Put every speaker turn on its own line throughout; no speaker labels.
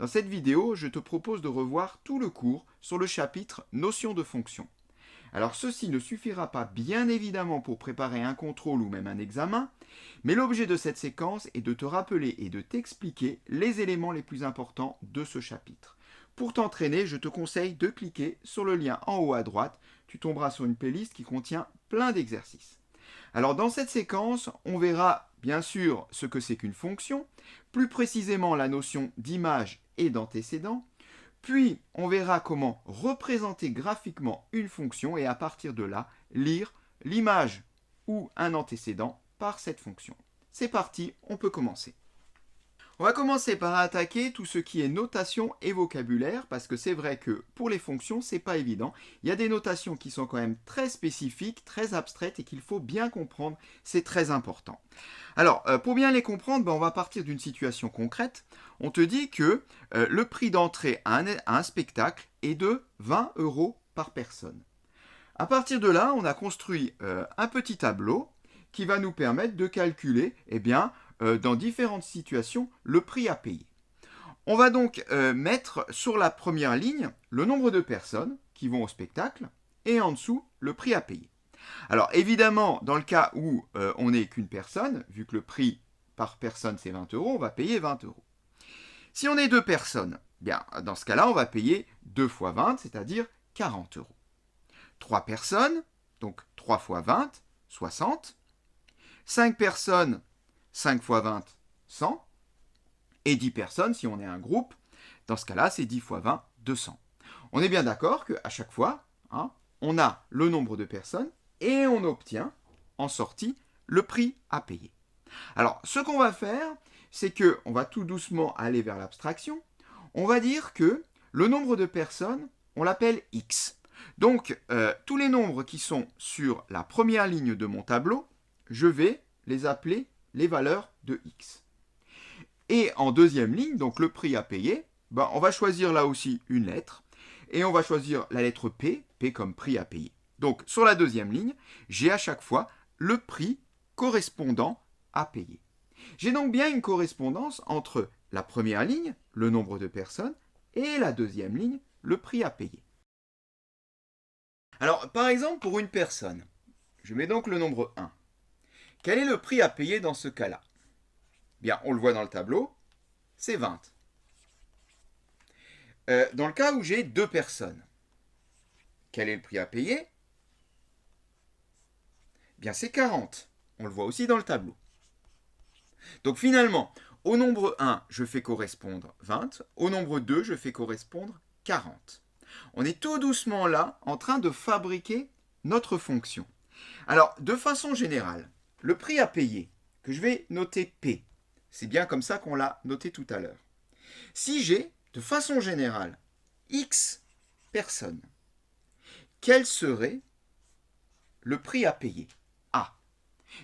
Dans cette vidéo, je te propose de revoir tout le cours sur le chapitre Notions de fonction. Alors ceci ne suffira pas bien évidemment pour préparer un contrôle ou même un examen, mais l'objet de cette séquence est de te rappeler et de t'expliquer les éléments les plus importants de ce chapitre. Pour t'entraîner, je te conseille de cliquer sur le lien en haut à droite, tu tomberas sur une playlist qui contient plein d'exercices. Alors dans cette séquence, on verra bien sûr ce que c'est qu'une fonction, plus précisément la notion d'image et d'antécédent, puis on verra comment représenter graphiquement une fonction et à partir de là, lire l'image ou un antécédent par cette fonction. C'est parti, on peut commencer. On va commencer par attaquer tout ce qui est notation et vocabulaire, parce que c'est vrai que pour les fonctions, c'est pas évident. Il y a des notations qui sont quand même très spécifiques, très abstraites et qu'il faut bien comprendre, c'est très important. Alors, pour bien les comprendre, on va partir d'une situation concrète. On te dit que le prix d'entrée à un spectacle est de 20 € par personne. À partir de là, on a construit un petit tableau qui va nous permettre de calculer, dans différentes situations, le prix à payer. On va donc mettre sur la première ligne le nombre de personnes qui vont au spectacle et en dessous le prix à payer. Alors évidemment, dans le cas où on n'est qu'une personne, vu que le prix par personne c'est 20 €, on va payer 20 €. Si on est deux personnes, dans ce cas-là, on va payer 2 fois 20, c'est-à-dire 40 €. 3 personnes, donc 3 fois 20, 60. 5 personnes, 5 fois 20, 100. Et 10 personnes, si on est un groupe, dans ce cas-là, c'est 10 fois 20, 200. On est bien d'accord qu'à chaque fois, on a le nombre de personnes et on obtient, en sortie, le prix à payer. Alors, ce qu'on va faire, c'est qu'on va tout doucement aller vers l'abstraction. On va dire que le nombre de personnes, on l'appelle x. Donc, tous les nombres qui sont sur la première ligne de mon tableau, je vais les appeler les valeurs de x. Et en deuxième ligne, donc le prix à payer, on va choisir là aussi une lettre. Et on va choisir la lettre P, P comme prix à payer. Donc, sur la deuxième ligne, j'ai à chaque fois le prix correspondant à payer. J'ai donc bien une correspondance entre la première ligne, le nombre de personnes, et la deuxième ligne, le prix à payer. Alors, par exemple, pour une personne, je mets donc le nombre 1. Quel est le prix à payer dans ce cas-là ? On le voit dans le tableau, c'est 20. Dans le cas où j'ai deux personnes, quel est le prix à payer ? C'est 40. On le voit aussi dans le tableau. Donc finalement, au nombre 1, je fais correspondre 20. Au nombre 2, je fais correspondre 40. On est tout doucement là en train de fabriquer notre fonction. Alors, de façon générale, le prix à payer, que je vais noter P, c'est bien comme ça qu'on l'a noté tout à l'heure. Si j'ai, de façon générale, X personnes, quel serait le prix à payer ? A.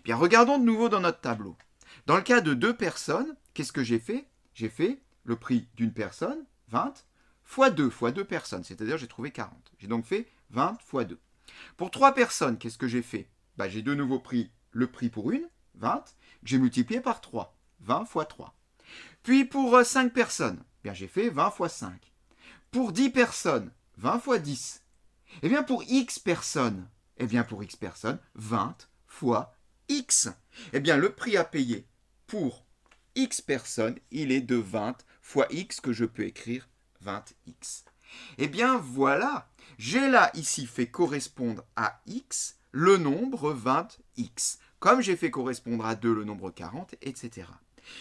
Regardons de nouveau dans notre tableau. Dans le cas de deux personnes, qu'est-ce que j'ai fait ? J'ai fait le prix d'une personne, 20, fois 2 personnes, c'est-à-dire j'ai trouvé 40. J'ai donc fait 20 fois 2. Pour 3 personnes, qu'est-ce que j'ai fait ? J'ai de nouveau pris le prix pour une, 20, que j'ai multiplié par 3, 20 fois 3. Puis pour 5 personnes, j'ai fait 20 fois 5. Pour 10 personnes, 20 fois 10. Pour x personnes, 20 fois x. Le prix à payer pour x personnes, il est de 20 fois x que je peux écrire 20x. Voilà, j'ai là ici fait correspondre à x le nombre 20x, comme j'ai fait correspondre à 2 le nombre 40, etc.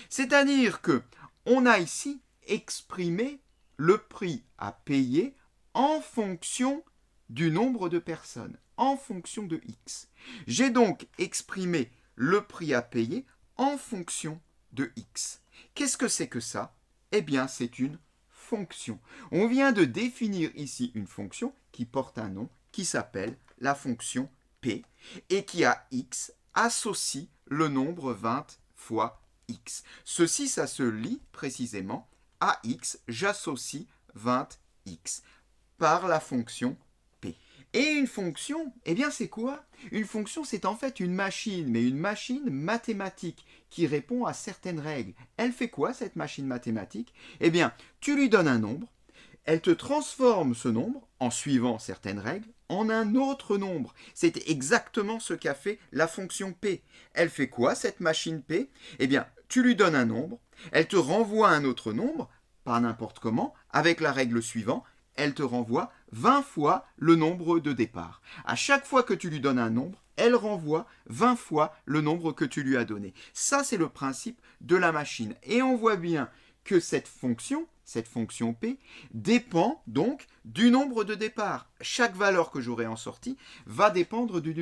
C'est-à-dire que on a ici exprimé le prix à payer en fonction du nombre de personnes, en fonction de x. J'ai donc exprimé le prix à payer en fonction de x. Qu'est-ce que c'est que ça ? C'est une fonction. On vient de définir ici une fonction qui porte un nom qui s'appelle la fonction P et qui à x associe le nombre 20 fois x. Ceci, ça se lit précisément à x, j'associe 20x par la fonction P. Et une fonction, eh bien c'est quoi? Une fonction, c'est en fait une machine, mais une machine mathématique qui répond à certaines règles. Elle fait quoi, cette machine mathématique? Eh bien, tu lui donnes un nombre, elle te transforme ce nombre, en suivant certaines règles, en un autre nombre. C'est exactement ce qu'a fait la fonction P. Elle fait quoi, cette machine P? Eh bien, tu lui donnes un nombre, elle te renvoie un autre nombre, pas n'importe comment, avec la règle suivante, elle te renvoie 20 fois le nombre de départ. À chaque fois que tu lui donnes un nombre, elle renvoie 20 fois le nombre que tu lui as donné. Ça, c'est le principe de la machine. Et on voit bien que cette fonction P, dépend donc du nombre de départ. Chaque valeur que j'aurai en sortie va dépendre du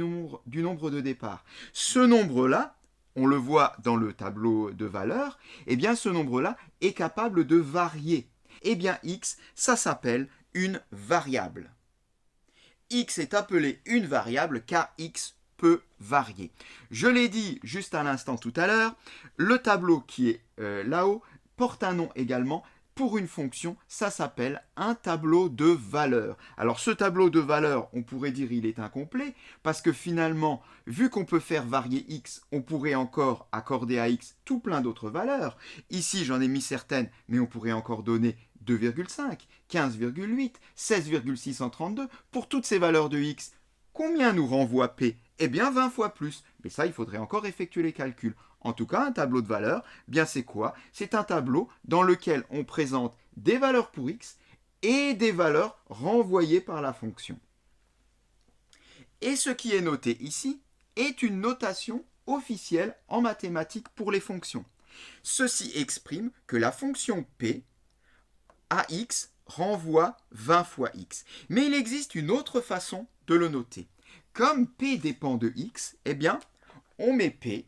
nombre de départ. Ce nombre-là, on le voit dans le tableau de valeurs, eh bien ce nombre-là est capable de varier. Eh bien x, ça s'appelle une variable. X est appelé une variable car x peut varier. Je l'ai dit juste à l'instant tout à l'heure, le tableau qui est là-haut porte un nom également. Pour une fonction, ça s'appelle un tableau de valeurs. Alors ce tableau de valeurs, on pourrait dire il est incomplet, parce que finalement, vu qu'on peut faire varier x, on pourrait encore accorder à x tout plein d'autres valeurs. Ici, j'en ai mis certaines, mais on pourrait encore donner 2,5, 15,8, 16,632. Pour toutes ces valeurs de x, combien nous renvoie P? Eh bien 20 fois plus. Mais ça, il faudrait encore effectuer les calculs. En tout cas, un tableau de valeurs, bien c'est quoi? C'est un tableau dans lequel on présente des valeurs pour x et des valeurs renvoyées par la fonction. Et ce qui est noté ici est une notation officielle en mathématiques pour les fonctions. Ceci exprime que la fonction P à x renvoie 20 fois x. Mais il existe une autre façon de le noter. Comme P dépend de x, eh bien, on met P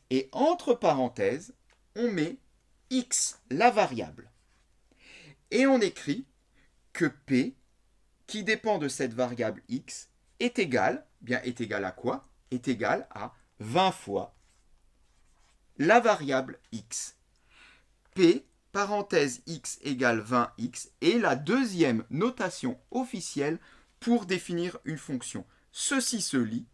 et entre parenthèses, on met x, la variable. Et on écrit que P, qui dépend de cette variable x, est égal à quoi? Est égal à 20 fois la variable x. P, parenthèse x égale 20x, est la deuxième notation officielle pour définir une fonction. Ceci se lit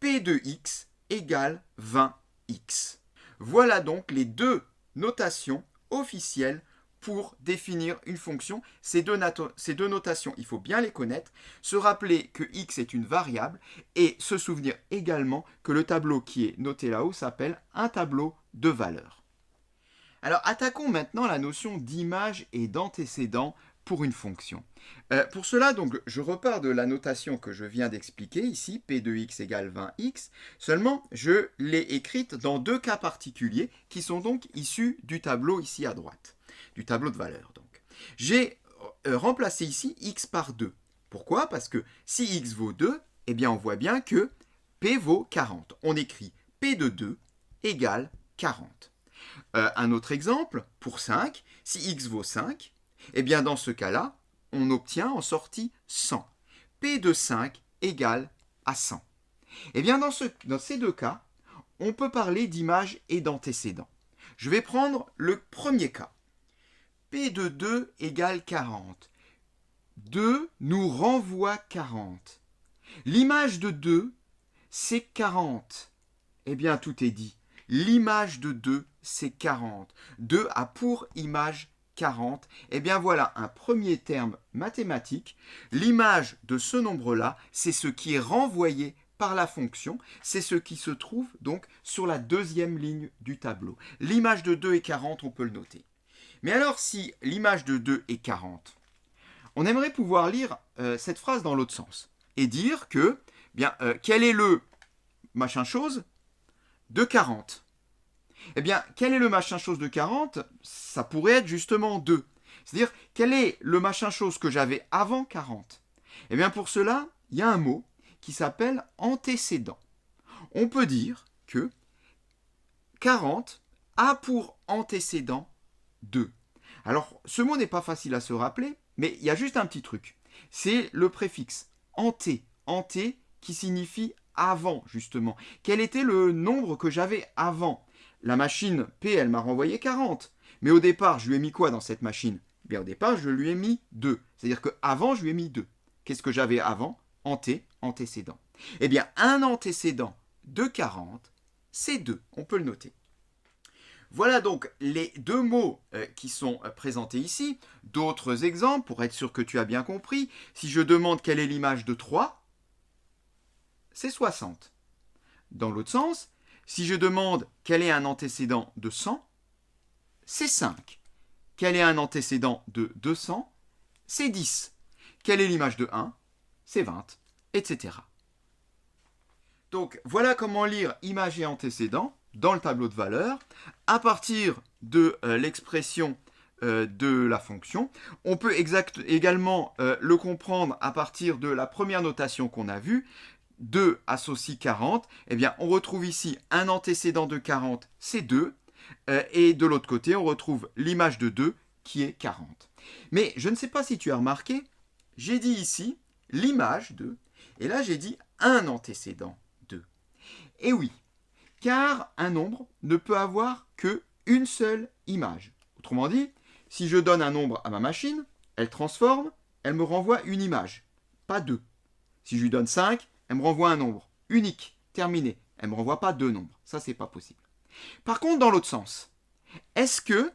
P de x égale 20x. Voilà donc les deux notations officielles pour définir une fonction. Ces deux notations, il faut bien les connaître, se rappeler que x est une variable et se souvenir également que le tableau qui est noté là-haut s'appelle un tableau de valeurs. Alors attaquons maintenant la notion d'image et d'antécédent pour une fonction. Pour cela, donc, je repars de la notation que je viens d'expliquer ici, P de x égale 20x, seulement je l'ai écrite dans deux cas particuliers qui sont donc issus du tableau ici à droite, du tableau de valeurs. Donc. J'ai remplacé ici x par 2. Pourquoi? Parce que si x vaut 2, eh bien on voit bien que P vaut 40. On écrit P de 2 égale 40. Un autre exemple, pour 5, si x vaut 5, eh bien dans ce cas-là, on obtient en sortie 100. P de 5 égale à 100. Eh bien dans ces deux cas, on peut parler d'image et d'antécédent. Je vais prendre le premier cas. P de 2 égale 40. 2 nous renvoie 40. L'image de 2, c'est 40. Eh bien tout est dit. L'image de 2, c'est 40. 2 a pour image 40. Eh bien voilà un premier terme mathématique. L'image de ce nombre-là, c'est ce qui est renvoyé par la fonction. C'est ce qui se trouve donc sur la deuxième ligne du tableau. L'image de 2 est 40, on peut le noter. Mais alors si l'image de 2 est 40, on aimerait pouvoir lire cette phrase dans l'autre sens et dire que, quel est le machin chose de 40? Eh bien, quel est le machin chose de 40? Ça pourrait être justement 2. C'est-à-dire, quel est le machin chose que j'avais avant 40? Eh bien, pour cela, il y a un mot qui s'appelle antécédent. On peut dire que 40 a pour antécédent 2. Alors, ce mot n'est pas facile à se rappeler, mais il y a juste un petit truc. C'est le préfixe anté. Anté qui signifie avant, justement. Quel était le nombre que j'avais avant? La machine P, elle m'a renvoyé 40. Mais au départ, je lui ai mis quoi dans cette machine? Bien, au départ, je lui ai mis 2. C'est-à-dire qu'avant, je lui ai mis 2. Qu'est-ce que j'avais avant? antécédents. Eh bien, un antécédent de 40, c'est 2. On peut le noter. Voilà donc les deux mots qui sont présentés ici. D'autres exemples, pour être sûr que tu as bien compris. Si je demande quelle est l'image de 3, c'est 60. Dans l'autre sens, si je demande quel est un antécédent de 100, c'est 5. Quel est un antécédent de 200, c'est 10. Quelle est l'image de 1, c'est 20, etc. Donc voilà comment lire image et antécédent dans le tableau de valeurs à partir de l'expression de la fonction. On peut également le comprendre à partir de la première notation qu'on a vue. 2 associe 40. Eh bien, on retrouve ici un antécédent de 40, c'est 2. Et de l'autre côté, on retrouve l'image de 2 qui est 40. Mais je ne sais pas si tu as remarqué, j'ai dit ici l'image de, et là j'ai dit un antécédent de. Et oui, car un nombre ne peut avoir qu'une seule image. Autrement dit, si je donne un nombre à ma machine, elle transforme, elle me renvoie une image, pas deux. Si je lui donne 5, elle me renvoie un nombre unique, terminé. Elle ne me renvoie pas deux nombres. Ça, c'est pas possible. Par contre, dans l'autre sens, est-ce que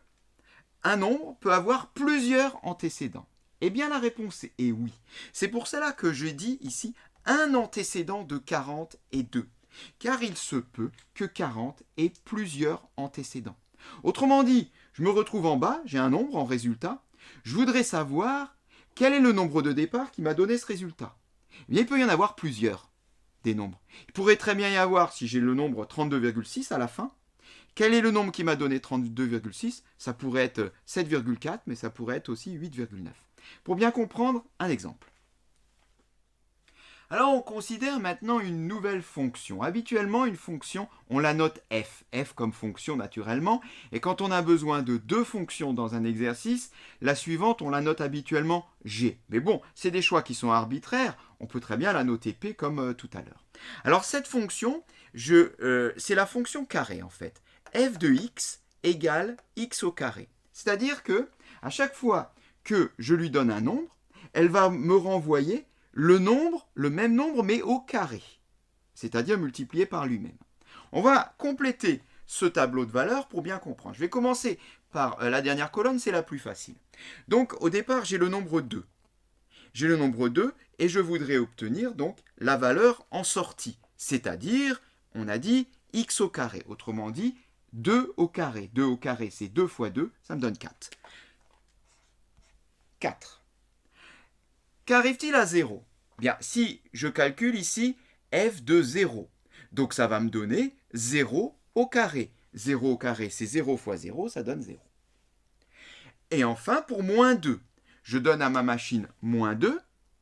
un nombre peut avoir plusieurs antécédents? Eh bien, la réponse est oui. C'est pour cela que je dis ici un antécédent de 40 et 2. Car il se peut que 40 ait plusieurs antécédents. Autrement dit, je me retrouve en bas, j'ai un nombre en résultat. Je voudrais savoir quel est le nombre de départ qui m'a donné ce résultat. Eh bien, il peut y en avoir plusieurs des nombres. Il pourrait très bien y avoir, si j'ai le nombre 32,6 à la fin, quel est le nombre qui m'a donné 32,6? Ça pourrait être 7,4, mais ça pourrait être aussi 8,9. Pour bien comprendre, un exemple. Alors, on considère maintenant une nouvelle fonction. Habituellement, une fonction, on la note f. F comme fonction naturellement. Et quand on a besoin de deux fonctions dans un exercice, la suivante, on la note habituellement g. Mais bon, c'est des choix qui sont arbitraires. On peut très bien la noter p comme tout à l'heure. Alors, cette fonction, c'est la fonction carré en fait. F de x égale x au carré. C'est-à-dire que à chaque fois que je lui donne un nombre, elle va me renvoyer le même nombre, mais au carré, c'est-à-dire multiplié par lui-même. On va compléter ce tableau de valeurs pour bien comprendre. Je vais commencer par la dernière colonne, c'est la plus facile. Donc, au départ, j'ai le nombre 2. J'ai le nombre 2 et je voudrais obtenir donc la valeur en sortie, c'est-à-dire, on a dit x au carré. Autrement dit, 2 au carré. 2 au carré, c'est 2 fois 2, ça me donne 4. 4. Qu'arrive-t-il à 0? Bien, si je calcule ici f de 0, donc ça va me donner 0 au carré. 0 au carré, c'est 0 fois 0, ça donne 0. Et enfin, pour moins 2, je donne à ma machine moins 2.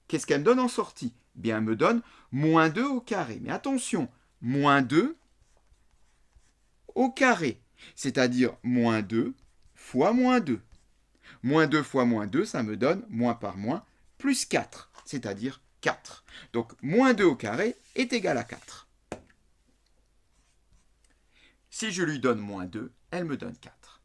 Qu'est-ce qu'elle me donne en sortie? Bien, elle me donne moins 2 au carré. Mais attention, moins 2 au carré, c'est-à-dire moins 2 fois moins 2. Moins 2 fois moins 2, ça me donne moins par moins, plus 4, c'est-à-dire 4. Donc, moins 2 au carré est égal à 4. Si je lui donne moins 2, elle me donne 4.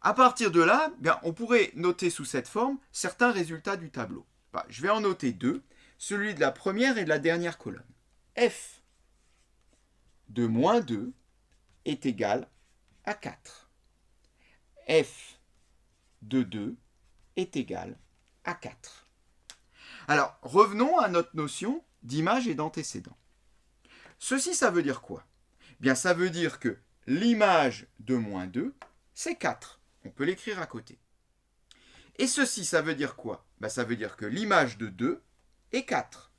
À partir de là, bien, on pourrait noter sous cette forme certains résultats du tableau. Je vais en noter deux, celui de la première et de la dernière colonne. F de moins 2 est égal à 4. F de 2 est égal à 4. Alors, revenons à notre notion d'image et d'antécédent. Ceci, ça veut dire quoi? Bien, ça veut dire que l'image de moins 2, c'est 4. On peut l'écrire à côté. Et ceci, ça veut dire quoi? Ça veut dire que l'image de 2 est 4.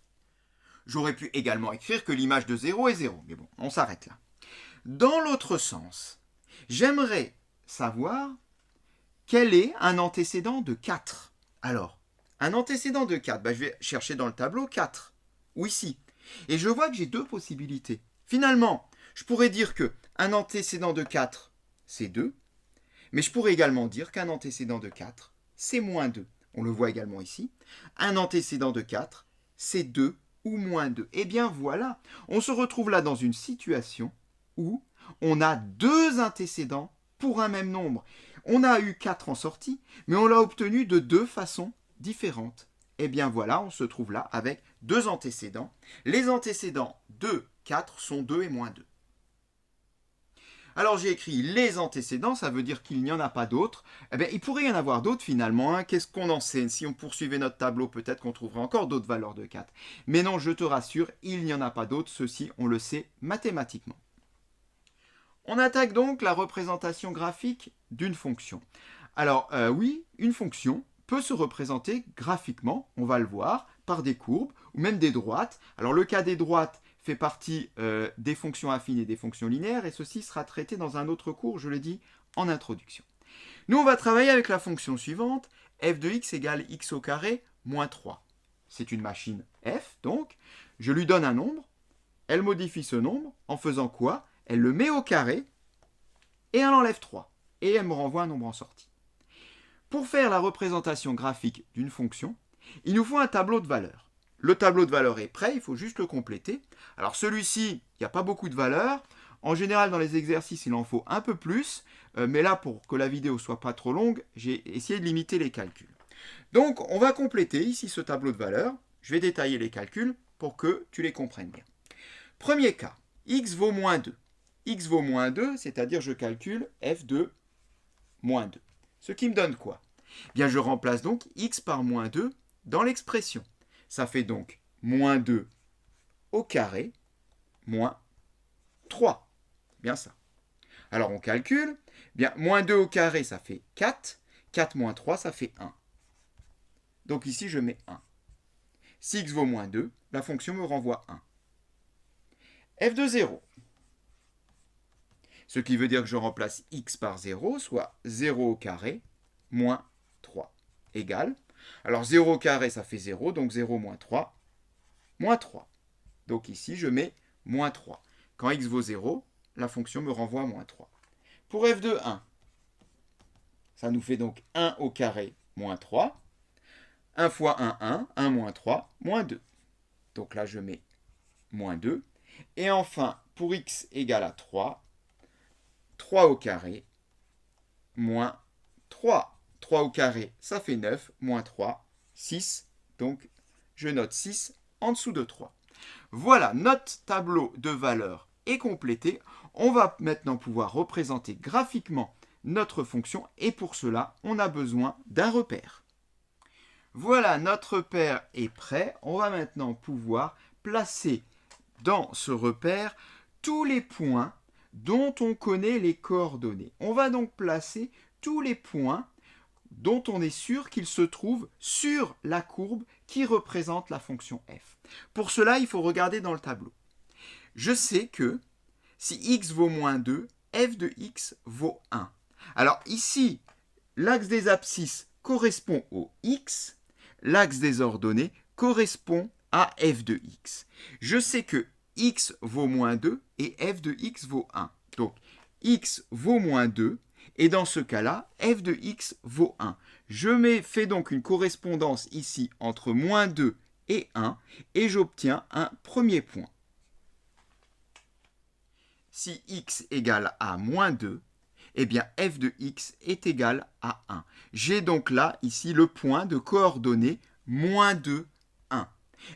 J'aurais pu également écrire que l'image de 0 est 0. Mais bon, on s'arrête là. Dans l'autre sens, j'aimerais savoir quel est un antécédent de 4. Alors, un antécédent de 4, je vais chercher dans le tableau 4, ou ici. Et je vois que j'ai deux possibilités. Finalement, je pourrais dire qu'un antécédent de 4, c'est 2, mais je pourrais également dire qu'un antécédent de 4, c'est moins 2. On le voit également ici. Un antécédent de 4, c'est 2 ou moins 2. Eh bien voilà, on se retrouve là dans une situation où on a deux antécédents pour un même nombre. On a eu 4 en sortie, mais on l'a obtenu de deux façons différentes. Eh bien voilà, on se trouve là avec deux antécédents. Les antécédents de 4 sont 2 et moins 2. Alors j'ai écrit les antécédents, ça veut dire qu'il n'y en a pas d'autres. Eh bien, il pourrait y en avoir d'autres finalement. Hein. Qu'est-ce qu'on en sait? Si on poursuivait notre tableau, peut-être qu'on trouverait encore d'autres valeurs de 4. Mais non, je te rassure, il n'y en a pas d'autres. Ceci, on le sait mathématiquement. On attaque donc la représentation graphique d'une fonction. Alors oui, une fonction peut se représenter graphiquement, on va le voir, par des courbes ou même des droites. Alors le cas des droites fait partie des fonctions affines et des fonctions linéaires, et ceci sera traité dans un autre cours, je l'ai dit en introduction. Nous, on va travailler avec la fonction suivante, f de x égale x au carré moins 3. C'est une machine f, donc je lui donne un nombre, elle modifie ce nombre en faisant quoi? Elle le met au carré et elle enlève 3, et elle me renvoie un nombre en sortie. Pour faire la représentation graphique d'une fonction, il nous faut un tableau de valeurs. Le tableau de valeurs est prêt, il faut juste le compléter. Alors celui-ci, il n'y a pas beaucoup de valeurs. En général, dans les exercices, il en faut un peu plus. Mais là, pour que la vidéo soit pas trop longue, j'ai essayé de limiter les calculs. Donc, on va compléter ici ce tableau de valeurs. Je vais détailler les calculs pour que tu les comprennes bien. Premier cas, x vaut moins 2. X vaut moins 2, c'est-à-dire je calcule f de moins 2. Ce qui me donne quoi? Bien, je remplace donc x par moins 2 dans l'expression. Ça fait donc moins 2 au carré moins 3. Bien ça. Alors on calcule. Bien, moins 2 au carré, ça fait 4. 4 moins 3, ça fait 1. Donc ici, je mets 1. Si x vaut moins 2, la fonction me renvoie 1. f de 0. Ce qui veut dire que je remplace x par 0, soit 0 au carré moins 3 égale. Alors 0 au carré, ça fait 0, donc 0 moins 3, moins 3. Donc ici, je mets moins 3. Quand x vaut 0, la fonction me renvoie moins 3. Pour f de 1, ça nous fait donc 1 au carré moins 3. 1 fois 1, 1. 1 moins 3, moins 2. Donc là, je mets moins 2. Et enfin, pour x égale à 3, 3 au carré moins 3. 3 au carré, ça fait 9, moins 3, 6. Donc, je note 6 en dessous de 3. Voilà, notre tableau de valeurs est complété. On va maintenant pouvoir représenter graphiquement notre fonction, et pour cela, on a besoin d'un repère. Voilà, notre repère est prêt. On va maintenant pouvoir placer dans ce repère tous les points dont on connaît les coordonnées. On va donc placer tous les points dont on est sûr qu'ils se trouvent sur la courbe qui représente la fonction f. Pour cela, il faut regarder dans le tableau. Je sais que si x vaut moins 2, f de x vaut 1. Alors ici, l'axe des abscisses correspond au x, l'axe des ordonnées correspond à f de x. Je sais que x vaut moins 2 et f de x vaut 1. Donc, x vaut moins 2. Et dans ce cas-là, f de x vaut 1. Je fais donc une correspondance ici entre moins 2 et 1 et j'obtiens un premier point. Si x égale à moins 2, eh bien f de x est égal à 1. J'ai donc là, ici, le point de coordonnées moins 2, 1.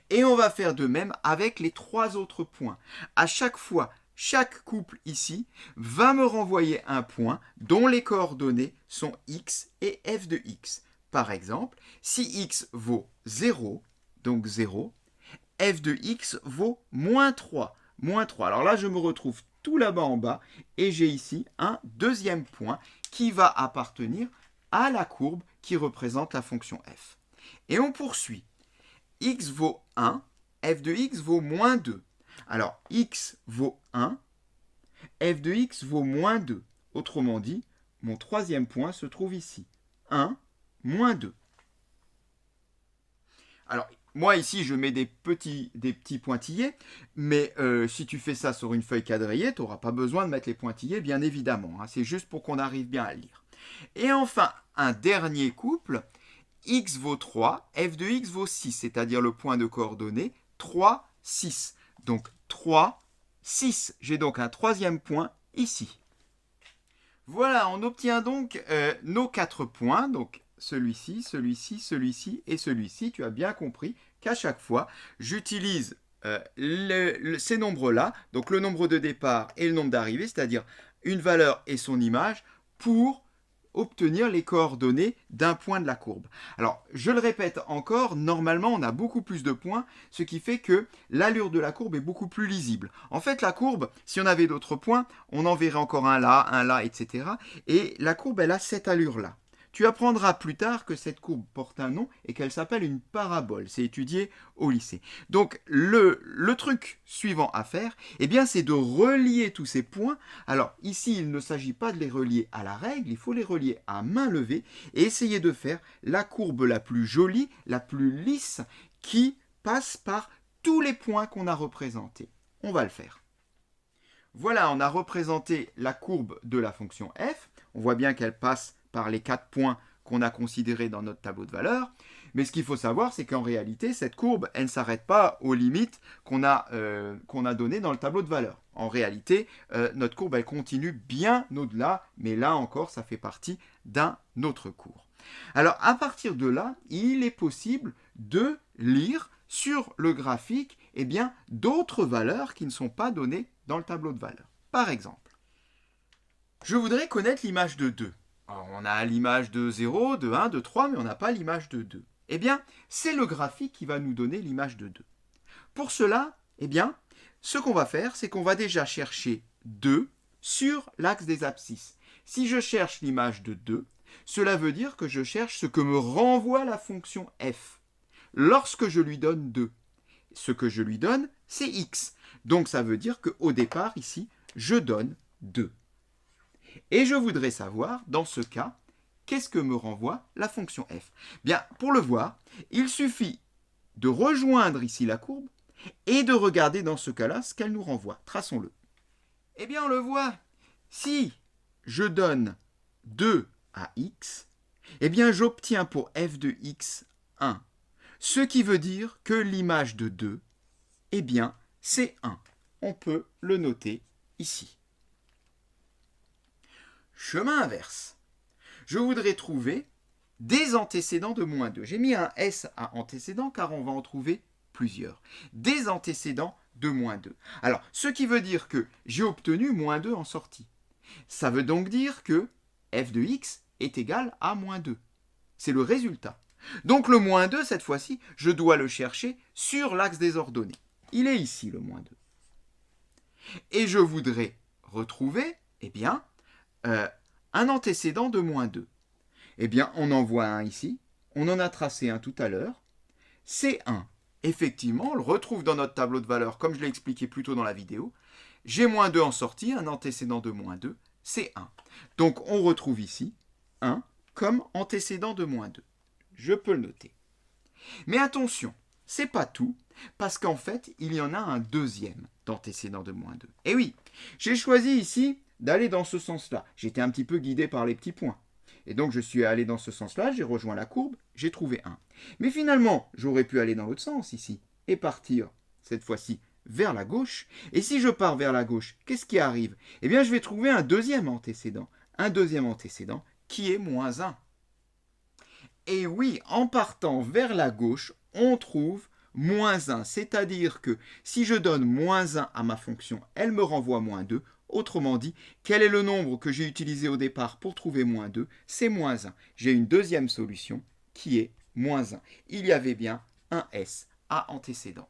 Et on va faire de même avec les trois autres points. À chaque fois, chaque couple ici va me renvoyer un point dont les coordonnées sont x et f de x. Par exemple, si x vaut 0, donc 0, f de x vaut moins 3. Moins 3. Alors là, je me retrouve tout là-bas en bas et j'ai ici un deuxième point qui va appartenir à la courbe qui représente la fonction f. Et on poursuit. X vaut 1, f de x vaut moins 2. Alors, x vaut 1, f de x vaut moins 2. Autrement dit, mon troisième point se trouve ici. 1, moins 2. Alors, moi ici, je mets des petits pointillés, mais si tu fais ça sur une feuille quadrillée, tu n'auras pas besoin de mettre les pointillés, bien évidemment. Hein. C'est juste pour qu'on arrive bien à lire. Et enfin, un dernier couple, x vaut 3, f de x vaut 6, c'est-à-dire le point de coordonnées 3, 6. Donc 3, 6. J'ai donc un troisième point ici. Voilà, on obtient donc nos 4 points, donc celui-ci, celui-ci, celui-ci et celui-ci. Tu as bien compris qu'à chaque fois, j'utilise ces nombres-là, donc le nombre de départ et le nombre d'arrivée, c'est-à-dire une valeur et son image, pour obtenir les coordonnées d'un point de la courbe. Alors, je le répète encore, normalement, on a beaucoup plus de points, ce qui fait que l'allure de la courbe est beaucoup plus lisible. En fait, la courbe, si on avait d'autres points, on en verrait encore un là, etc. Et la courbe, elle a cette allure-là. Tu apprendras plus tard que cette courbe porte un nom et qu'elle s'appelle une parabole. C'est étudié au lycée. Donc, le truc suivant à faire, eh bien, c'est de relier tous ces points. Alors, ici, il ne s'agit pas de les relier à la règle, il faut les relier à main levée et essayer de faire la courbe la plus jolie, la plus lisse, qui passe par tous les points qu'on a représentés. On va le faire. Voilà, on a représenté la courbe de la fonction f. On voit bien qu'elle passe par les 4 points qu'on a considérés dans notre tableau de valeurs. Mais ce qu'il faut savoir, c'est qu'en réalité, cette courbe, elle ne s'arrête pas aux limites qu'on a données dans le tableau de valeurs. En réalité, notre courbe, elle continue bien au-delà, mais là encore, ça fait partie d'un autre cours. Alors, à partir de là, il est possible de lire sur le graphique d'autres valeurs qui ne sont pas données dans le tableau de valeurs. Par exemple, je voudrais connaître l'image de 2. Alors, on a l'image de 0, de 1, de 3, mais on n'a pas l'image de 2. Eh bien, c'est le graphique qui va nous donner l'image de 2. Pour cela, ce qu'on va faire, c'est qu'on va déjà chercher 2 sur l'axe des abscisses. Si je cherche l'image de 2, cela veut dire que je cherche ce que me renvoie la fonction f lorsque je lui donne 2. Ce que je lui donne, c'est x. Donc, ça veut dire qu'au départ, ici, je donne 2. Et je voudrais savoir, dans ce cas, qu'est-ce que me renvoie la fonction f? Bien, pour le voir, il suffit de rejoindre ici la courbe et de regarder dans ce cas-là ce qu'elle nous renvoie. Traçons-le. Eh bien, on le voit. Si je donne 2 à x, eh bien, j'obtiens pour f de x 1. Ce qui veut dire que l'image de 2, eh bien, c'est 1. On peut le noter ici. Chemin inverse. Je voudrais trouver des antécédents de moins 2. J'ai mis un S à antécédent car on va en trouver plusieurs. Des antécédents de moins 2. Alors, ce qui veut dire que j'ai obtenu moins 2 en sortie. Ça veut donc dire que f de x est égal à moins 2. C'est le résultat. Donc le moins 2, cette fois-ci, je dois le chercher sur l'axe des ordonnées. Il est ici, le moins 2. Et je voudrais retrouver, un antécédent de moins 2. Eh bien, on en voit un ici. On en a tracé un tout à l'heure. C'est 1. Effectivement, on le retrouve dans notre tableau de valeurs, comme je l'ai expliqué plus tôt dans la vidéo. J'ai moins 2 en sortie, un antécédent de moins 2, c'est 1. Donc, on retrouve ici 1 comme antécédent de moins 2. Je peux le noter. Mais attention, c'est pas tout, parce qu'en fait, il y en a un deuxième d'antécédent de moins 2. Et oui, j'ai choisi ici d'aller dans ce sens-là. J'étais un petit peu guidé par les petits points. Et donc, je suis allé dans ce sens-là, j'ai rejoint la courbe, j'ai trouvé 1. Mais finalement, j'aurais pu aller dans l'autre sens ici, et partir, cette fois-ci, vers la gauche. Et si je pars vers la gauche, qu'est-ce qui arrive? Eh bien, je vais trouver un deuxième antécédent qui est moins 1. Et oui, en partant vers la gauche, on trouve moins 1. C'est-à-dire que si je donne moins 1 à ma fonction, elle me renvoie moins 2. Autrement dit, quel est le nombre que j'ai utilisé au départ pour trouver moins 2? C'est moins 1. J'ai une deuxième solution qui est moins 1. Il y avait bien un S à antécédent.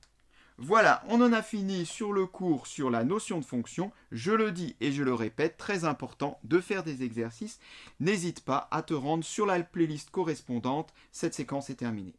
Voilà, on en a fini sur le cours sur la notion de fonction. Je le dis et je le répète, très important de faire des exercices. N'hésite pas à te rendre sur la playlist correspondante. Cette séquence est terminée.